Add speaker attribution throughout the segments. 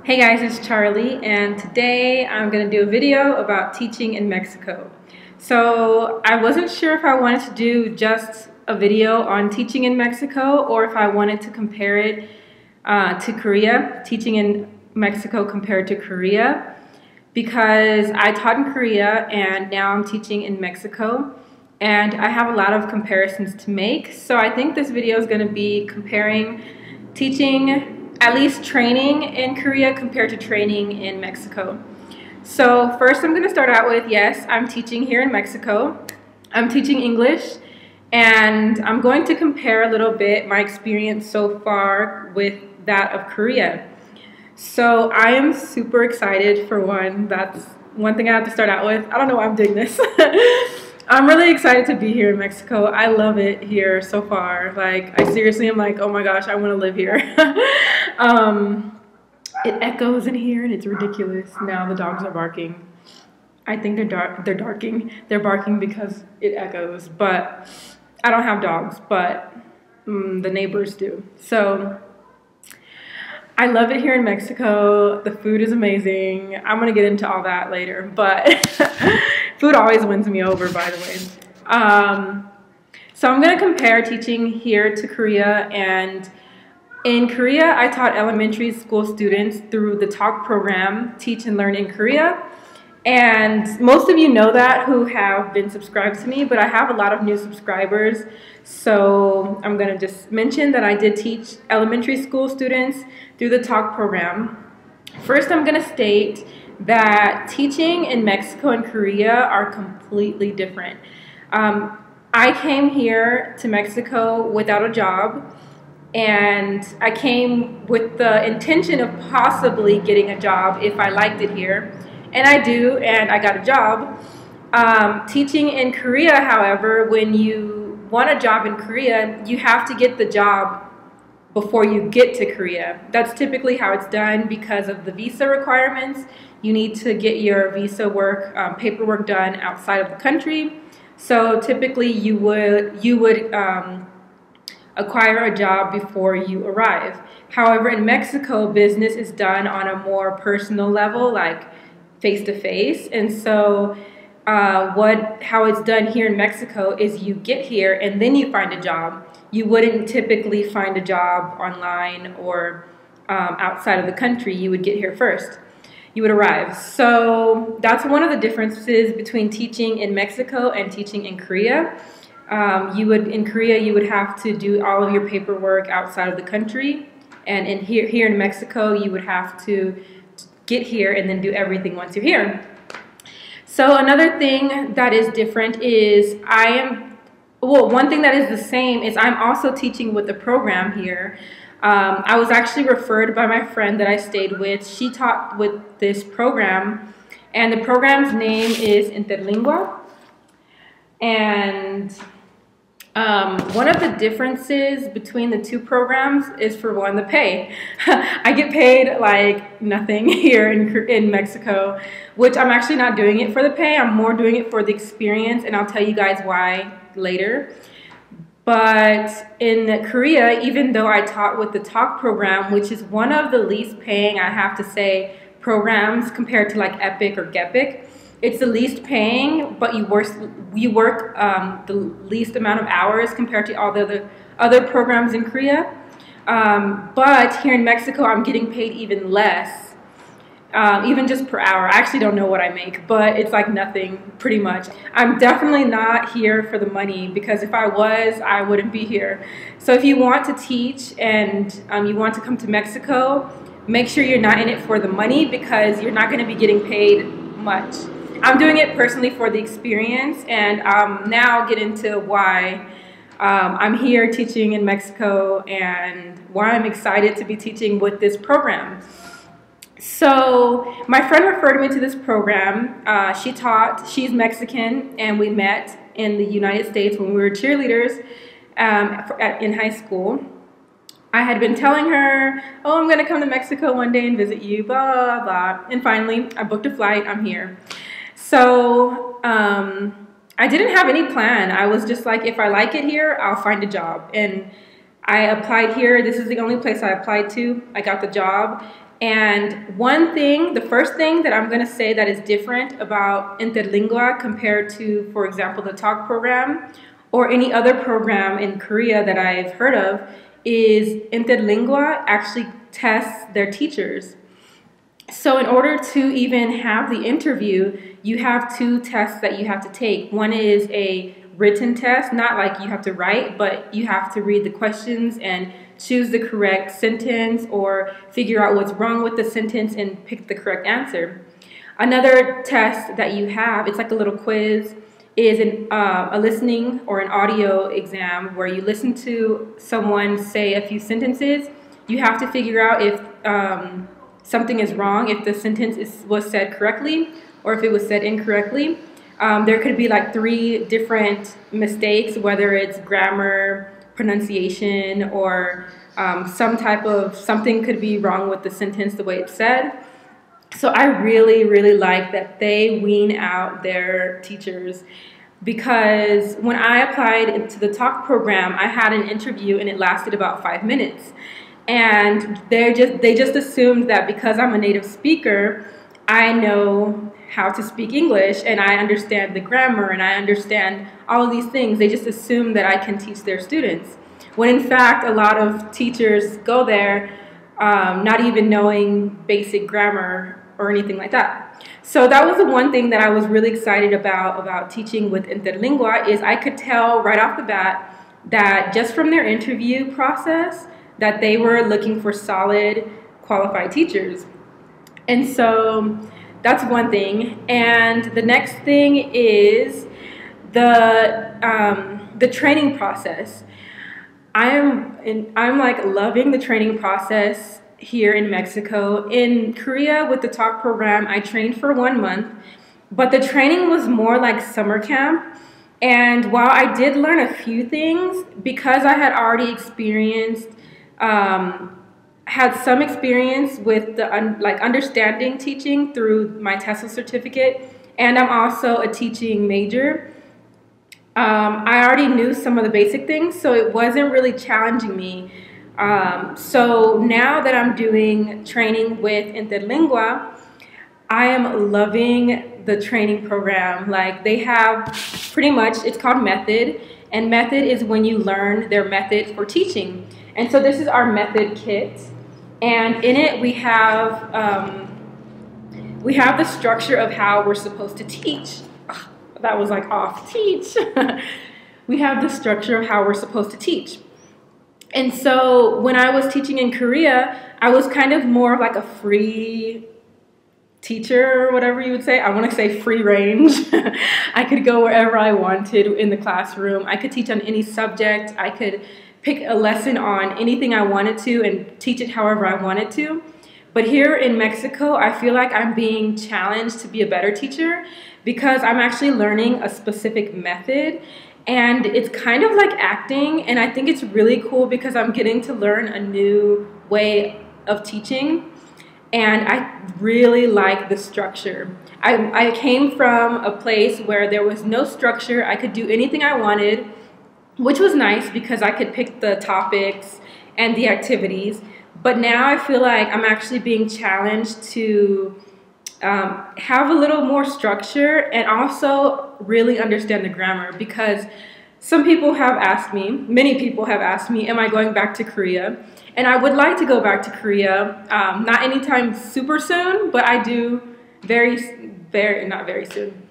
Speaker 1: Hey guys, it's Charlie, and today I'm going to do a video about teaching in Mexico. So I wasn't sure if I wanted to do just a video on teaching in Mexico or if I wanted to compare it to Korea, teaching in Mexico compared to Korea, because I taught in Korea and now I'm teaching in Mexico, and I have a lot of comparisons to make. So I think this video is going to be comparing teaching, at least training in Korea compared to training in Mexico. So first I'm going to start out with, yes, I'm teaching here in Mexico. I'm teaching English, and I'm going to compare a little bit my experience so far with that of Korea. So I am super excited for one. That's one thing I have to start out with. I don't know why I'm doing this. I'm really excited to be here in Mexico. I love it here so far. Like, I seriously am like, oh my gosh, I want to live here. It echoes in here and it's ridiculous. Now the dogs are barking. I think they're barking because it echoes, but I don't have dogs, but the neighbors do. So I love it here in Mexico. The food is amazing. I'm gonna get into all that later, but food always wins me over, by the way. So I'm gonna compare teaching here to Korea. And in Korea, I taught elementary school students through the talk program, Teach and Learn in Korea. And most of you know that who have been subscribed to me, but I have a lot of new subscribers. So I'm going to just mention that I did teach elementary school students through the talk program. First, I'm going to state that teaching in Mexico and Korea are completely different. I came here to Mexico without a job, and I came with the intention of possibly getting a job if I liked it here. And I do, and I got a job. Teaching in Korea, however, when you want a job in Korea, you have to get the job before you get to Korea. That's typically how it's done because of the visa requirements. You need to get your visa work, paperwork done outside of the country. So typically you would acquire a job before you arrive. However, in Mexico, business is done on a more personal level, like face-to-face. And so how it's done here in Mexico is you get here and then you find a job. You wouldn't typically find a job online or outside of the country. You would get here first. You would arrive. So that's one of the differences between teaching in Mexico and teaching in Korea. In Korea, you would have to do all of your paperwork outside of the country. And here in Mexico, you would have to get here and then do everything once you're here. So another thing that is different is one thing that is the same is I'm also teaching with the program here. I was actually referred by my friend that I stayed with. She taught with this program, and the program's name is Interlingua. And one of the differences between the two programs is, for one, the pay. I get paid like nothing here in Mexico, which I'm actually not doing it for the pay. I'm more doing it for the experience, and I'll tell you guys why later. But in Korea, even though I taught with the talk program, which is one of the least paying, I have to say, programs compared to like Epic or Gepic, it's the least paying, but you work the least amount of hours compared to all the other programs in Korea. But here in Mexico, I'm getting paid even less, even just per hour. I actually don't know what I make, but it's like nothing, pretty much. I'm definitely not here for the money, because if I was, I wouldn't be here. So if you want to teach and you want to come to Mexico, make sure you're not in it for the money, because you're not going to be getting paid much. I'm doing it personally for the experience, and now get into why I'm here teaching in Mexico and why I'm excited to be teaching with this program. So my friend referred me to this program. She's Mexican, and we met in the United States when we were cheerleaders in high school. I had been telling her, oh, I'm going to come to Mexico one day and visit you, blah, blah, blah. And finally, I booked a flight. I'm here. So I didn't have any plan. I was just like, if I like it here, I'll find a job. And I applied here. This is the only place I applied to. I got the job. And the first thing that I'm going to say that is different about Interlingua compared to, for example, the talk program or any other program in Korea that I've heard of, is Interlingua actually tests their teachers. So in order to even have the interview, you have two tests that you have to take. One is a written test, not like you have to write, but you have to read the questions and choose the correct sentence or figure out what's wrong with the sentence and pick the correct answer. Another test that you have, it's like a little quiz, is a listening or an audio exam where you listen to someone say a few sentences. You have to figure out if something is wrong, if the sentence was said correctly or if it was said incorrectly. There could be like 3 different mistakes, whether it's grammar, pronunciation, or something could be wrong with the sentence the way it's said. So I really, really like that they wean out their teachers, because when I applied into the talk program, I had an interview and it lasted about 5 minutes. And they just assumed that because I'm a native speaker, I know how to speak English and I understand the grammar and I understand all of these things. They just assume that I can teach their students. When in fact, a lot of teachers go there not even knowing basic grammar or anything like that. So that was the one thing that I was really excited about teaching with Interlingua, is I could tell right off the bat that just from their interview process that they were looking for solid, qualified teachers. And so that's one thing. And the next thing is the training process. I'm like loving the training process here in Mexico. In Korea with the talk program, I trained for 1 month, but the training was more like summer camp. And while I did learn a few things, because I had already had some experience with the understanding teaching through my TESOL certificate, and I'm also a teaching major. I already knew some of the basic things, so it wasn't really challenging me. So now that I'm doing training with Interlingua, I am loving the training program. Like, they have pretty much, it's called Method, and Method is when you learn their method for teaching. And so this is our method kit, and in it we have the structure of how we're supposed to teach. That was like off, teach. We have the structure of how we're supposed to teach. And so when I was teaching in Korea, I was kind of more like a free teacher, or whatever you would say. I want to say free range. I could go wherever I wanted in the classroom. I could teach on any subject. I could pick a lesson on anything I wanted to and teach it however I wanted to. But here in Mexico, I feel like I'm being challenged to be a better teacher, because I'm actually learning a specific method, and it's kind of like acting, and I think it's really cool because I'm getting to learn a new way of teaching, and I really like the structure. I came from a place where there was no structure. I could do anything I wanted, which was nice because I could pick the topics and the activities. But now I feel like I'm actually being challenged to have a little more structure and also really understand the grammar, because some people have asked me, many people have asked me, am I going back to Korea? And I would like to go back to Korea, not anytime super soon, but I do not very soon.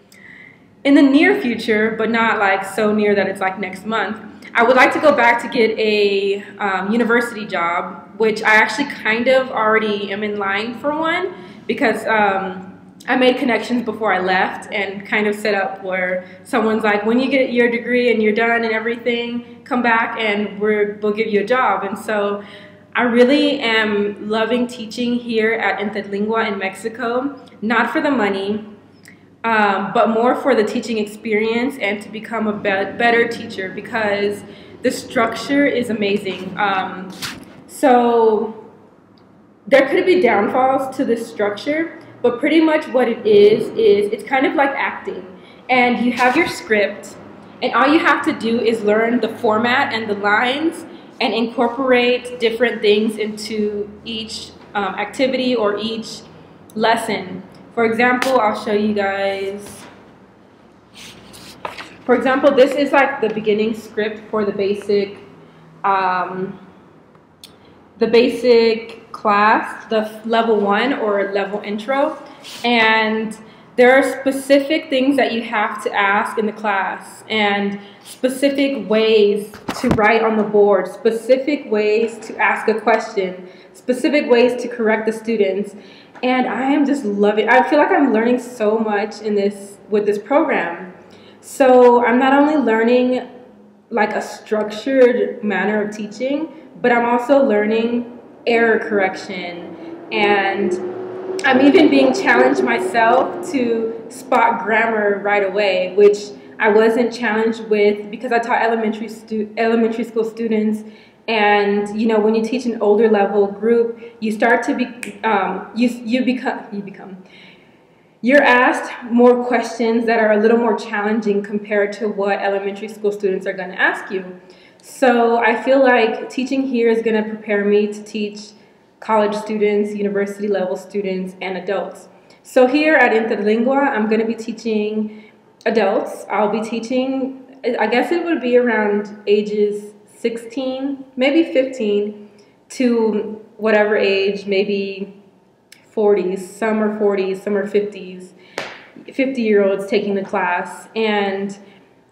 Speaker 1: In the near future, but not like so near that it's like next month, I would like to go back to get a university job, which I actually kind of already am in line for one, because I made connections before I left and kind of set up where someone's like, when you get your degree and you're done and everything, come back and we'll give you a job. And so I really am loving teaching here at Interlingua in Mexico, not for the money, but more for the teaching experience and to become a better teacher, because the structure is amazing. So there could be downfalls to this structure, but pretty much what it is it's kind of like acting. And you have your script, and all you have to do is learn the format and the lines and incorporate different things into each activity or each lesson. For example, I'll show you guys. For example, this is like the beginning script for the basic class, the level 1 or level intro. And there are specific things that you have to ask in the class and specific ways to write on the board, specific ways to ask a question, specific ways to correct the students. And I am just loving, I feel like I'm learning so much with this program. So I'm not only learning like a structured manner of teaching, but I'm also learning error correction, and I'm even being challenged myself to spot grammar right away, which I wasn't challenged with because I taught elementary school students. And you know, when you teach an older level group, you start to you're asked more questions that are a little more challenging compared to what elementary school students are going to ask you. So I feel like teaching here is going to prepare me to teach college students, university level students, and adults. So here at Interlingua, I'm going to be teaching adults. I'll be teaching, I guess it would be around ages 16, maybe 15 to whatever age, maybe 40s, some are 40s, some are 50s, 50-year-olds taking the class. And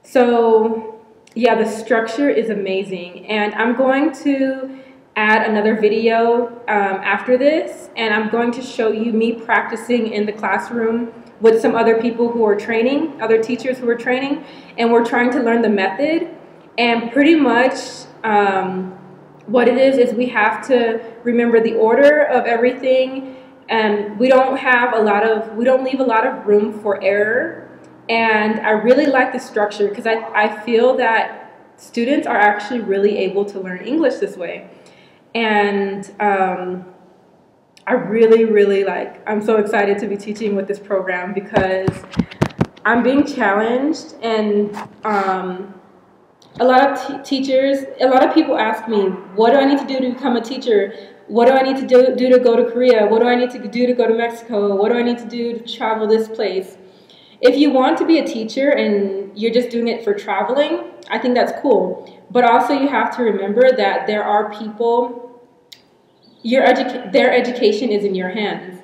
Speaker 1: so, yeah, the structure is amazing. And I'm going to add another video after this, and I'm going to show you me practicing in the classroom with some other people who are training, other teachers who are training, and we're trying to learn the method. And pretty much what it is we have to remember the order of everything. And we don't leave a lot of room for error. And I really like the structure because I feel that students are actually really able to learn English this way. And I really I'm so excited to be teaching with this program because I'm being challenged. And a lot of people ask me, what do I need to do to become a teacher? What do I need to do to go to Korea? What do I need to do to go to Mexico? What do I need to do to travel this place? If you want to be a teacher and you're just doing it for traveling, I think that's cool. But also you have to remember that there are people, their education is in your hands.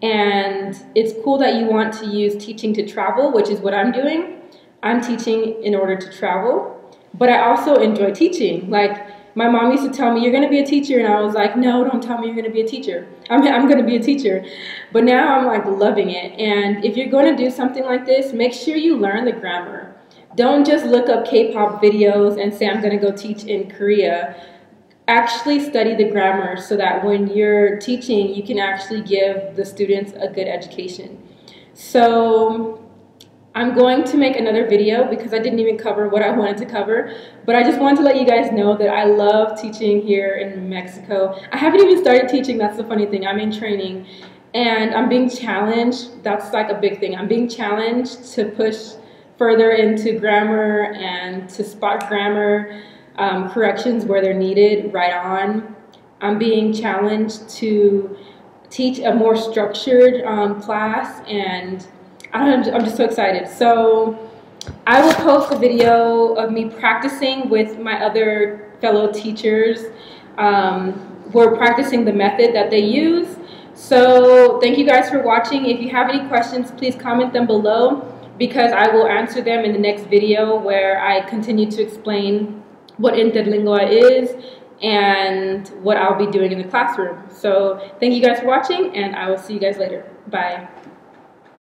Speaker 1: And it's cool that you want to use teaching to travel, which is what I'm doing. I'm teaching in order to travel. But I also enjoy teaching. Like, my mom used to tell me, you're going to be a teacher. And I was like, no, don't tell me you're going to be a teacher. I'm going to be a teacher. But now I'm like loving it. And if you're going to do something like this, make sure you learn the grammar. Don't just look up K-pop videos and say, I'm going to go teach in Korea. Actually study the grammar so that when you're teaching, you can actually give the students a good education. So I'm going to make another video because I didn't even cover what I wanted to cover, but I just wanted to let you guys know that I love teaching here in Mexico. I haven't even started teaching, that's the funny thing. I'm in training and I'm being challenged. That's like a big thing. I'm being challenged to push further into grammar and to spot grammar corrections where they're needed right on. I'm being challenged to teach a more structured class, and I'm just so excited. So I will post a video of me practicing with my other fellow teachers. We're practicing the method that they use. So thank you guys for watching. If you have any questions, please comment them below because I will answer them in the next video where I continue to explain what Interlingua is and what I'll be doing in the classroom. So thank you guys for watching, and I will see you guys later. Bye.